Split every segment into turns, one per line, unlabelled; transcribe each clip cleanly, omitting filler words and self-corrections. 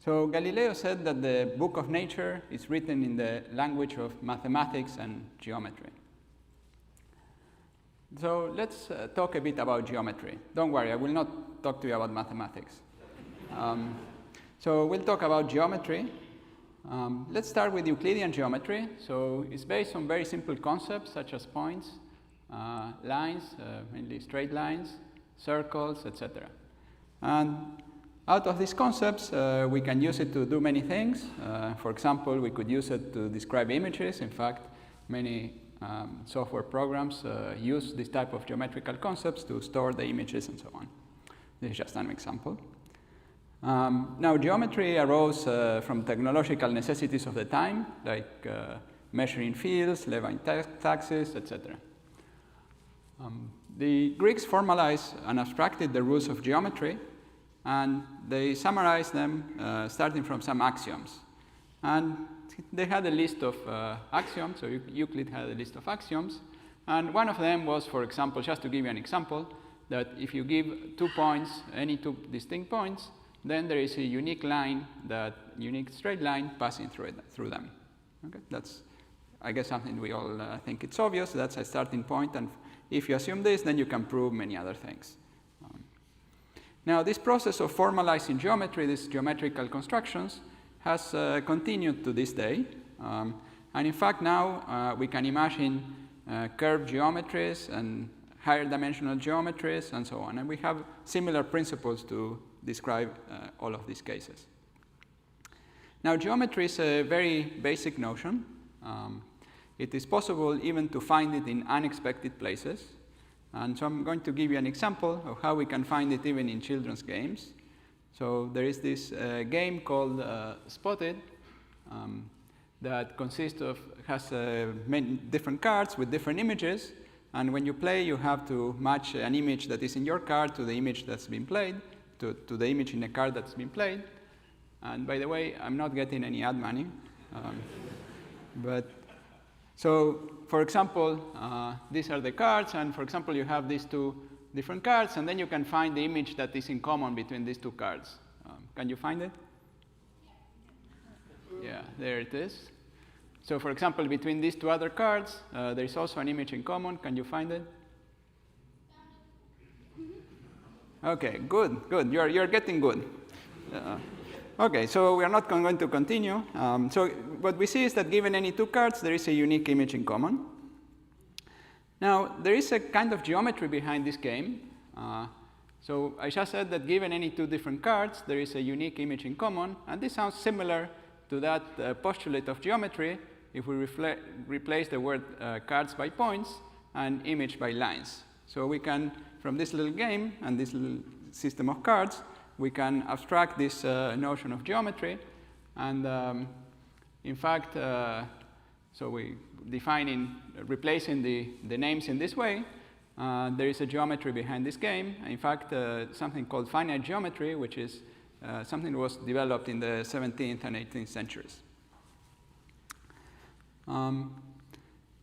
So Galileo said that the book of nature is written in the language of mathematics and geometry. So let's talk a bit about geometry. Don't worry, I will not talk to you about mathematics. So we'll talk about geometry. Let's start with Euclidean geometry. So it's based on very simple concepts such as points, lines, mainly straight lines, circles, etc. And out of these concepts, we can use it to do many things. For example, we could use it to describe images. In fact, many software programs use this type of geometrical concepts to store the images and so on. This is just an example. Now, geometry arose from technological necessities of the time, like measuring fields, levying taxes, etc. The Greeks formalized and abstracted the rules of geometry, and they summarized them starting from some axioms. And they had a list of axioms, so Euclid had a list of axioms, and one of them was, for example, just to give you an example, that if you give 2 points, any 2 distinct points, then there is a unique line, unique straight line passing through them. Okay? That's, I guess, something we all think it's obvious. That's a starting point, and if you assume this, then you can prove many other things. Now, this process of formalizing geometry, these geometrical constructions, has continued to this day. And in fact, now we can imagine curved geometries and higher dimensional geometries and so on. And we have similar principles to describe all of these cases. Now, geometry is a very basic notion. It is possible even to find it in unexpected places. And so I'm going to give you an example of how we can find it even in children's games. So there is this game called Spotted that has many different cards with different images. And when you play, you have to match an image that is in your card to the image that's been played, to the image in a card that's been played. And by the way, I'm not getting any ad money. So, for example, these are the cards, and for example, you have these 2 different cards, and then you can find the image that is in common between these 2 cards. Can you find it? Yeah, there it is. So, for example, between these 2 other cards, there is also an image in common. Can you find it? Okay, good. You're getting good. Okay, so we are not going to continue. So what we see is that given any 2 cards, there is a unique image in common. Now, there is a kind of geometry behind this game. So I just said that given any 2 different cards, there is a unique image in common. And this sounds similar to that postulate of geometry if we replace the word cards by points and image by lines. So we can, from this little game and this little system of cards, we can abstract this notion of geometry. And in fact, so we replacing the names in this way, there is a geometry behind this game. In fact, something called finite geometry, which is something that was developed in the 17th and 18th centuries.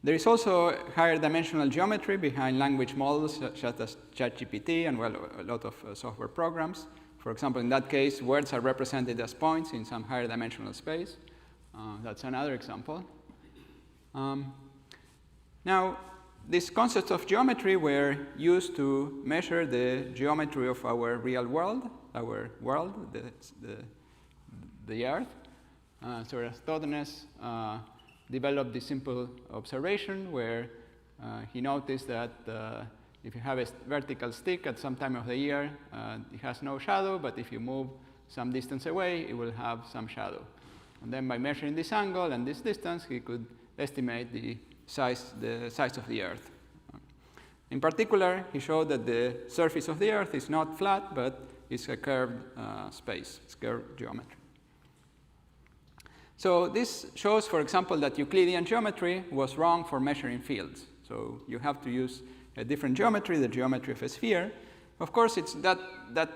There is also higher dimensional geometry behind language models such as ChatGPT and, well, a lot of software programs. For example, in that case, words are represented as points in some higher dimensional space. That's another example. Now, these concepts of geometry were used to measure the geometry of our real world, the Earth. So Eratosthenes developed this simple observation where he noticed that if you have a vertical stick at some time of the year, it has no shadow, but if you move some distance away, it will have some shadow. And then by measuring this angle and this distance, he could estimate the size of the Earth. In particular, he showed that the surface of the Earth is not flat, but it's a curved space, it's curved geometry. So this shows, for example, that Euclidean geometry was wrong for measuring fields. So you have to use a different geometry, the geometry of a sphere. Of course, it's that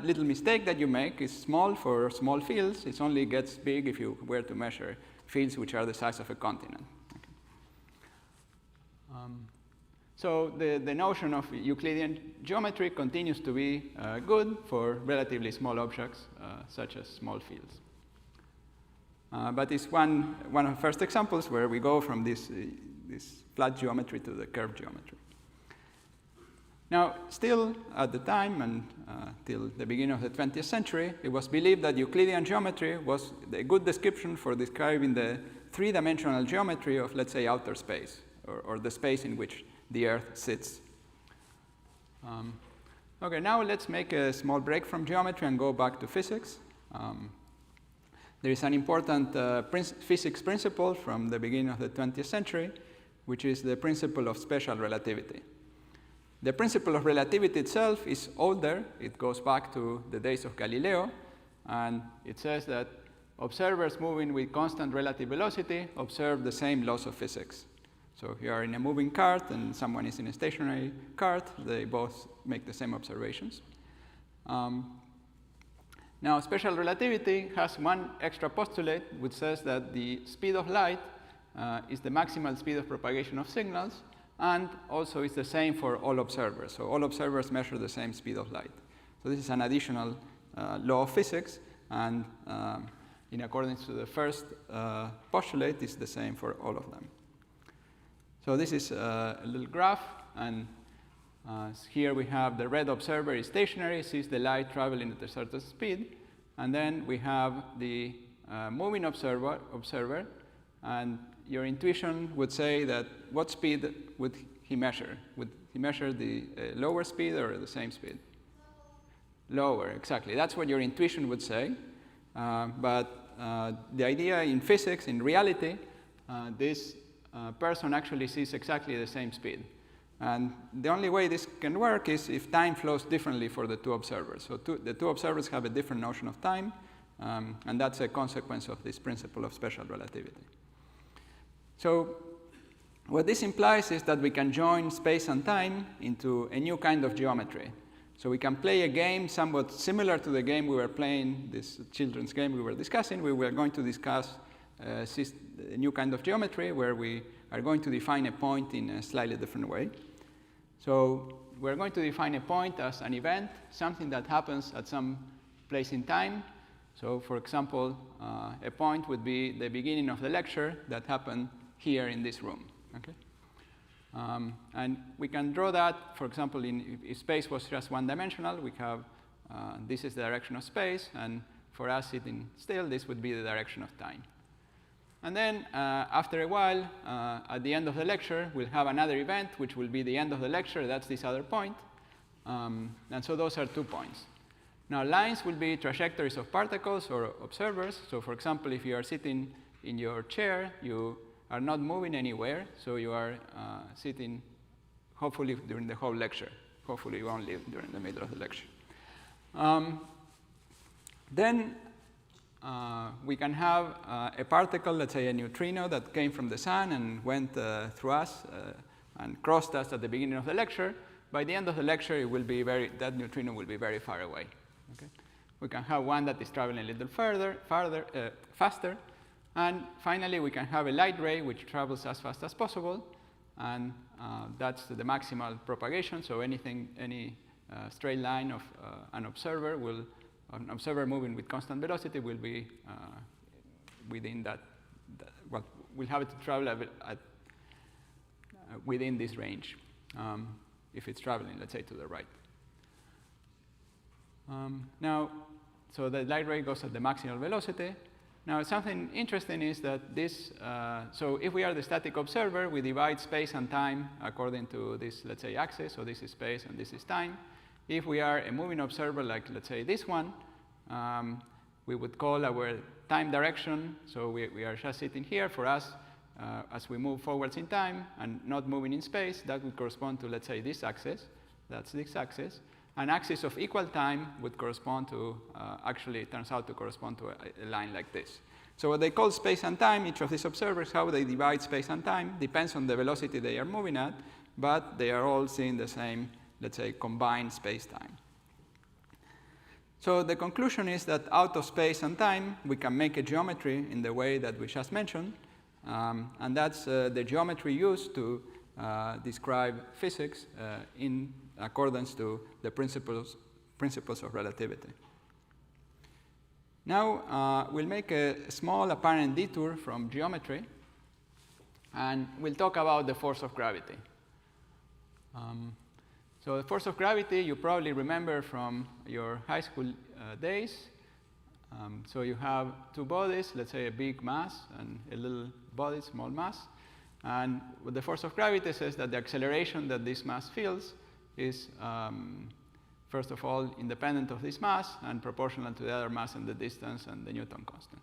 little mistake that you make is small for small fields. It only gets big if you were to measure fields which are the size of a continent. Okay. So the notion of Euclidean geometry continues to be good for relatively small objects, such as small fields. But it's one of the first examples where we go from this flat geometry to the curved geometry. Now, still at the time and till the beginning of the 20th century, it was believed that Euclidean geometry was a good description for describing the three-dimensional geometry of, let's say, outer space, or the space in which the Earth sits. Okay, now let's make a small break from geometry and go back to physics. There is an important physics principle from the beginning of the 20th century, which is the principle of special relativity. The principle of relativity itself is older. It goes back to the days of Galileo, and it says that observers moving with constant relative velocity observe the same laws of physics. So if you are in a moving cart and someone is in a stationary cart, they both make the same observations. Now, special relativity has one extra postulate, which says that the speed of light is the maximal speed of propagation of signals, and also it's the same for all observers. So all observers measure the same speed of light. So this is an additional law of physics, and in accordance to the first postulate, it's the same for all of them. So this is a little graph, and here we have the red observer is stationary, sees the light traveling at a certain speed, and then we have the moving observer, and your intuition would say that what speed would he measure? Would he measure the lower speed or the same speed? Lower, exactly. That's what your intuition would say. But the idea in physics, in reality, this person actually sees exactly the same speed. And the only way this can work is if time flows differently for the two observers. So the two observers have a different notion of time, and that's a consequence of this principle of special relativity. So what this implies is that we can join space and time into a new kind of geometry. So we can play a game somewhat similar to the game we were playing, this children's game we were discussing. We were going to discuss a new kind of geometry where we are going to define a point in a slightly different way. So we're going to define a point as an event, something that happens at some place in time. So for example, a point would be the beginning of the lecture that happened here in this room. Okay? And we can draw that, for example, if space was just one-dimensional, we have this is the direction of space, and for us sitting still, this would be the direction of time. And then after a while, at the end of the lecture, we'll have another event, which will be the end of the lecture. That's this other point. And so those are 2 points. Now, lines will be trajectories of particles or observers. So for example, if you are sitting in your chair, you are not moving anywhere, so you are sitting, hopefully, during the whole lecture. Hopefully, you won't leave during the middle of the lecture. Then we can have a particle, let's say a neutrino, that came from the sun and went through us and crossed us at the beginning of the lecture. By the end of the lecture, it will be that neutrino will be very far away. Okay? We can have one that is traveling a little faster. And finally, we can have a light ray which travels as fast as possible, and that's the maximal propagation. So any straight line of an observer moving with constant velocity will be within that. Well, we'll have it to travel within this range if it's traveling, let's say, to the right. Now, so the light ray goes at the maximal velocity. Now, something interesting is that this, so if we are the static observer, we divide space and time according to this, let's say, axis. So this is space and this is time. If we are a moving observer, like let's say this one, we would call our time direction. So we are just sitting here. For us, as we move forwards in time and not moving in space, that would correspond to, let's say, this axis. That's this axis. An axis of equal time would correspond to, actually it turns out to correspond to a line like this. So what they call space and time, each of these observers, how they divide space and time, depends on the velocity they are moving at, but they are all seeing the same, let's say, combined space-time. So the conclusion is that out of space and time, we can make a geometry in the way that we just mentioned, and that's the geometry used to describe physics in accordance to the principles of relativity. Now we'll make a small apparent detour from geometry, and we'll talk about the force of gravity. So the force of gravity you probably remember from your high school days. So you have two bodies, let's say a big mass and a little body, small mass. And the force of gravity says that the acceleration that this mass feels is, first of all, independent of this mass and proportional to the other mass and the distance and the Newton constant.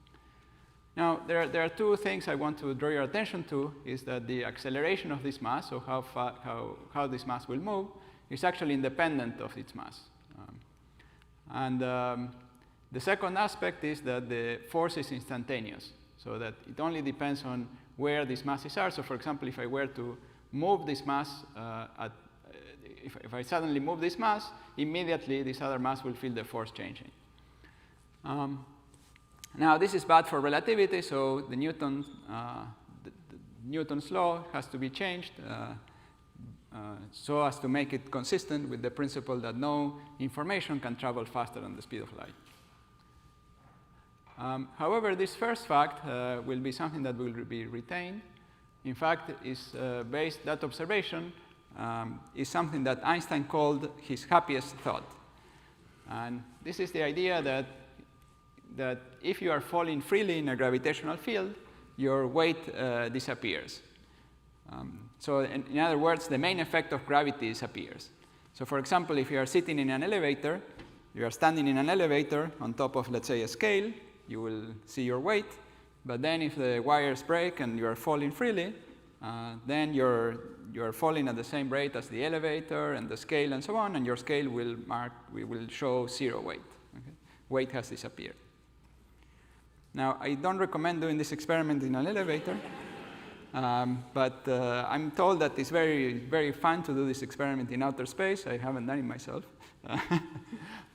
Now, there are two things I want to draw your attention to, is that the acceleration of this mass, so how this mass will move, is actually independent of its mass. The second aspect is that the force is instantaneous, so that it only depends on where these masses are. So for example, if I were to move this mass, if I suddenly move this mass, immediately this other mass will feel the force changing. Now this is bad for relativity, so the Newton's law has to be changed so as to make it consistent with the principle that no information can travel faster than the speed of light. However, this first fact will be something that will be retained. In fact, that observation is something that Einstein called his happiest thought. And this is the idea that if you are falling freely in a gravitational field, your weight disappears. So in other words, the main effect of gravity disappears. So for example, if you are sitting in an elevator, you are standing in an elevator on top of, let's say, a scale, you will see your weight. But then if the wires break and you are falling freely, then you're falling at the same rate as the elevator and the scale and so on, and your scale will show 0 weight. Okay? Weight has disappeared. Now, I don't recommend doing this experiment in an elevator, but I'm told that it's very, very fun to do this experiment in outer space. I haven't done it myself.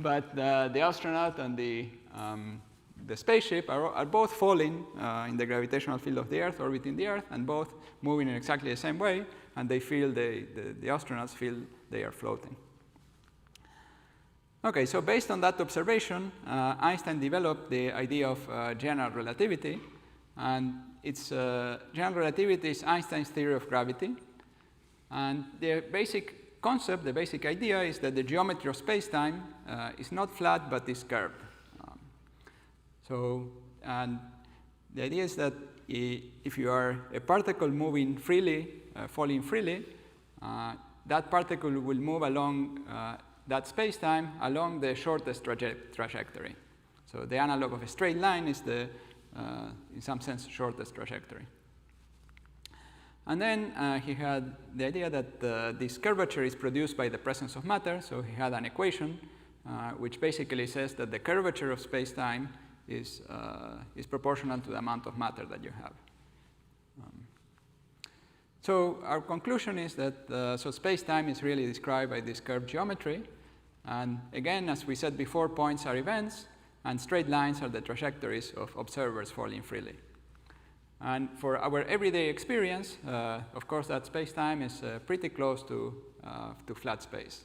But the astronaut and the spaceship are both falling in the gravitational field of the Earth, orbiting the Earth, and both moving in exactly the same way, and they feel the astronauts feel they are floating. Okay, so based on that observation, Einstein developed the idea of general relativity, and general relativity is Einstein's theory of gravity. And the basic concept, the basic idea is that the geometry of space-time is not flat, but is curved. And the idea is that if you are a particle moving freely, falling freely, that particle will move along that space-time along the shortest trajectory. So the analog of a straight line is the, in some sense, shortest trajectory. And then he had the idea that this curvature is produced by the presence of matter. So he had an equation which basically says that the curvature of space-time is proportional to the amount of matter that you have. So our conclusion is that so space-time is really described by this curved geometry. And again, as we said before, points are events, and straight lines are the trajectories of observers falling freely. And for our everyday experience, of course, that space-time is pretty close to flat space.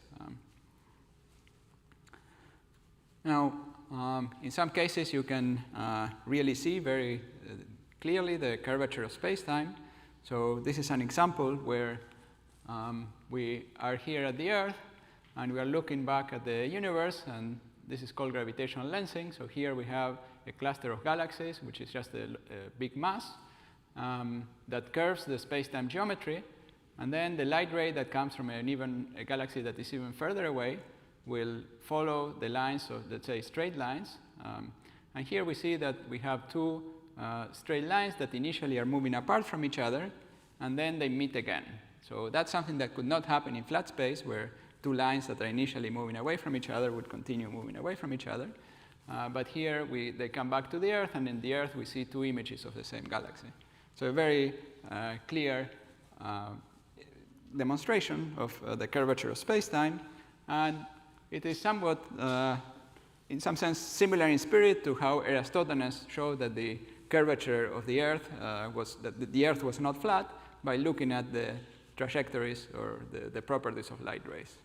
Now, in some cases, you can really see very clearly the curvature of space-time. So this is an example where we are here at the Earth, and we are looking back at the universe, and this is called gravitational lensing. So here we have a cluster of galaxies, which is just a big mass that curves the space-time geometry, and then the light ray that comes from a galaxy that is even further away will follow the lines of, let's say, straight lines. And here we see that we have two straight lines that initially are moving apart from each other, and then they meet again. So that's something that could not happen in flat space, where two lines that are initially moving away from each other would continue moving away from each other. But here they come back to the Earth, and in the Earth we see two images of the same galaxy. So a very clear demonstration of the curvature of space-time. And it is somewhat, in some sense, similar in spirit to how Eratosthenes showed that the curvature of the Earth that the Earth was not flat by looking at the trajectories or the properties of light rays.